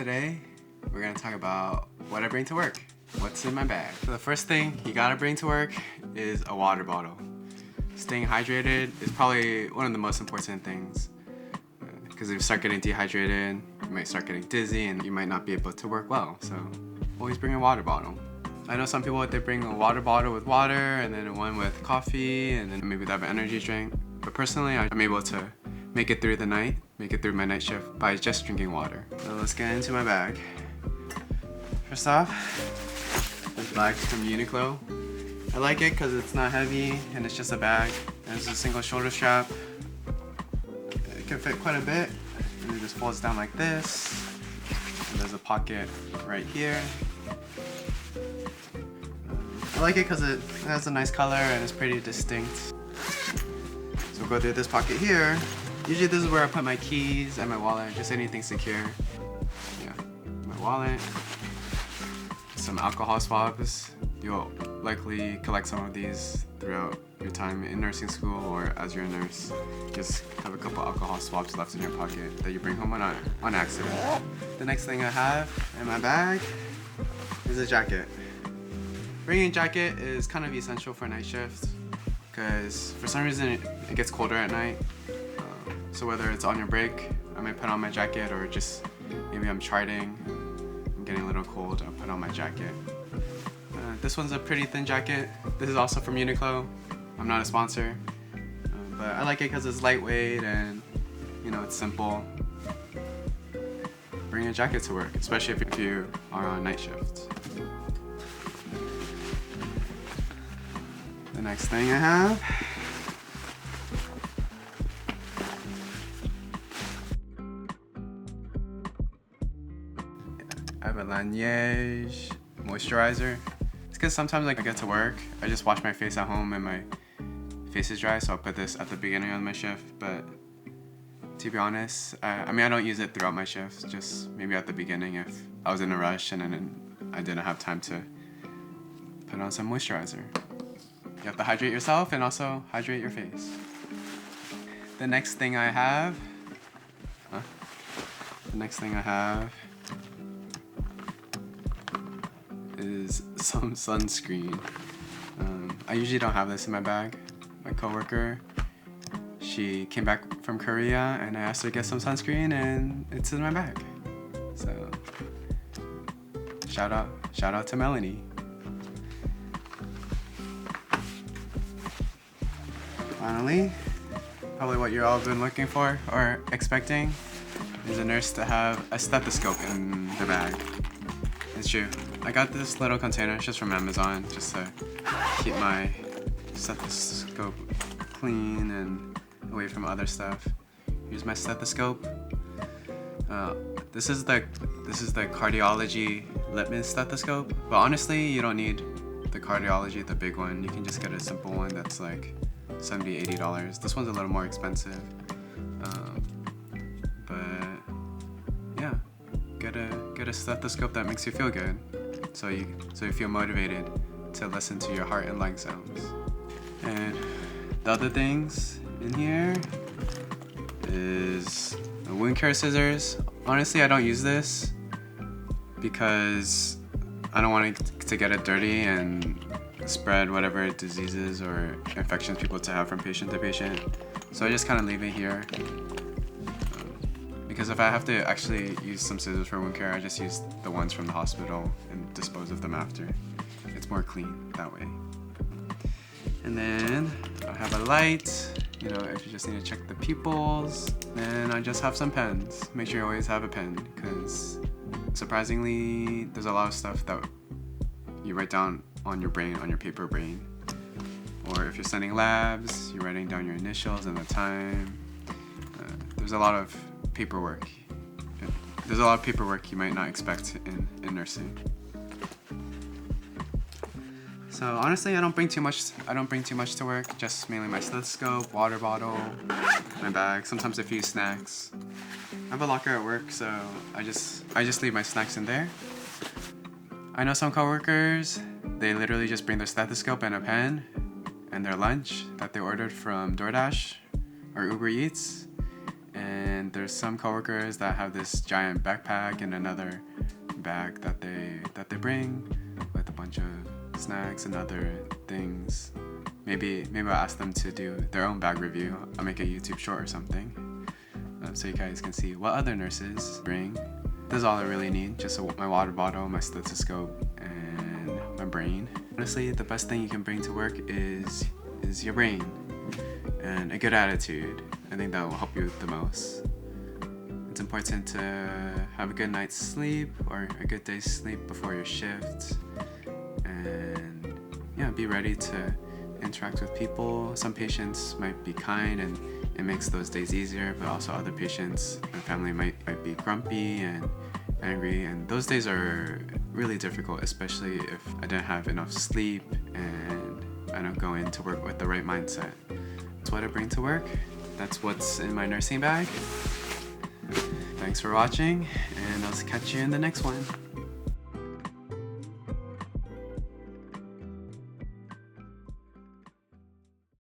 Today, we're gonna talk about what I bring to work. What's in my bag. So the first thing you gotta bring to work is a water bottle. Staying hydrated is probably one of the most important things. Because if you start getting dehydrated, you might start getting dizzy and you might not be able to work well. So always bring a water bottle. I know some people, they bring a water bottle with water and then one with coffee and then maybe they have an energy drink. But personally, I'm able to make it through the night, make it through my night shift by just drinking water. So let's get into my bag. First off, this bag from Uniqlo. I like it because it's not heavy and it's just a bag. And it's a single shoulder strap. It can fit quite a bit. And it just folds down like this. And there's a pocket right here. I like it because it has a nice color and it's pretty distinct. So we'll go through this pocket here. Usually this is where I put my keys and my wallet, just anything secure. Yeah, my wallet. Some alcohol swabs. You'll likely collect some of these throughout your time in nursing school or as you're a nurse. Just have a couple alcohol swabs left in your pocket that you bring home on accident. The next thing I have in my bag is a jacket. Bringing a jacket is kind of essential for night shift because for some reason it gets colder at night. So whether it's on your break, I might put on my jacket, or just maybe I'm charting, I'm getting a little cold, I'll put on my jacket. This one's a pretty thin jacket. This is also from Uniqlo. I'm not a sponsor, but I like it because it's lightweight and it's simple. Bring a jacket to work, especially if you are on night shift. The next thing I have a Laneige moisturizer. It's because sometimes I get to work, I just wash my face at home and my face is dry, so I'll put this at the beginning of my shift. But to be honest, I don't use it throughout my shifts, just maybe at the beginning if I was in a rush and then I didn't have time to put on some moisturizer. You have to hydrate yourself and also hydrate your face. The next thing I have is some sunscreen. I usually don't have this in my bag. My coworker, she came back from Korea and I asked her to get some sunscreen and it's in my bag. So shout out to Melanie. Finally, probably what you're all been looking for or expecting is a nurse to have a stethoscope in the bag. It's true. I got this little container just from Amazon just to keep my stethoscope clean and away from other stuff. Here's my stethoscope. This is the cardiology litmus stethoscope, but honestly, you don't need the cardiology, the big one. You can just get a simple one that's like $70, $80. This one's a little more expensive, but yeah, get a stethoscope that makes you feel good, so you feel motivated to listen to your heart and lung sounds. And the other things in here is the wound care scissors. Honestly, I don't use this because I don't want it to get it dirty and spread whatever diseases or infections people to have from patient to patient. So I just kind of leave it here. Because if I have to actually use some scissors for wound care, I just use the ones from the hospital and dispose of them after. It's more clean that way. And then I have a light, if you just need to check the pupils. Then I just have some pens. Make sure you always have a pen, because surprisingly, there's a lot of stuff that you write down on your brain, on your paper brain. Or if you're sending labs, you're writing down your initials and the time. There's a lot of paperwork. There's a lot of paperwork you might not expect in nursing. So honestly, I don't bring too much to work. Just mainly my stethoscope, water bottle, my bag, sometimes a few snacks. I have a locker at work, so I just leave my snacks in there. I know some coworkers, they literally just bring their stethoscope and a pen and their lunch that they ordered from DoorDash or Uber Eats, And there's some coworkers that have this giant backpack and another bag that they bring with a bunch of snacks and other things. Maybe I'll ask them to do their own bag review. I'll make a YouTube short or something, so you guys can see what other nurses bring. This is all I really need, just my water bottle, my stethoscope, and my brain. Honestly, the best thing you can bring to work is your brain and a good attitude. I think that will help you the most. It's important to have a good night's sleep or a good day's sleep before your shift, and yeah, be ready to interact with people. Some patients might be kind and it makes those days easier, but also other patients and family might be grumpy and angry, and those days are really difficult, especially if I didn't have enough sleep and I don't go into work with the right mindset. That's what I bring to work. That's what's in my nursing bag. Thanks for watching, and I'll catch you in the next one.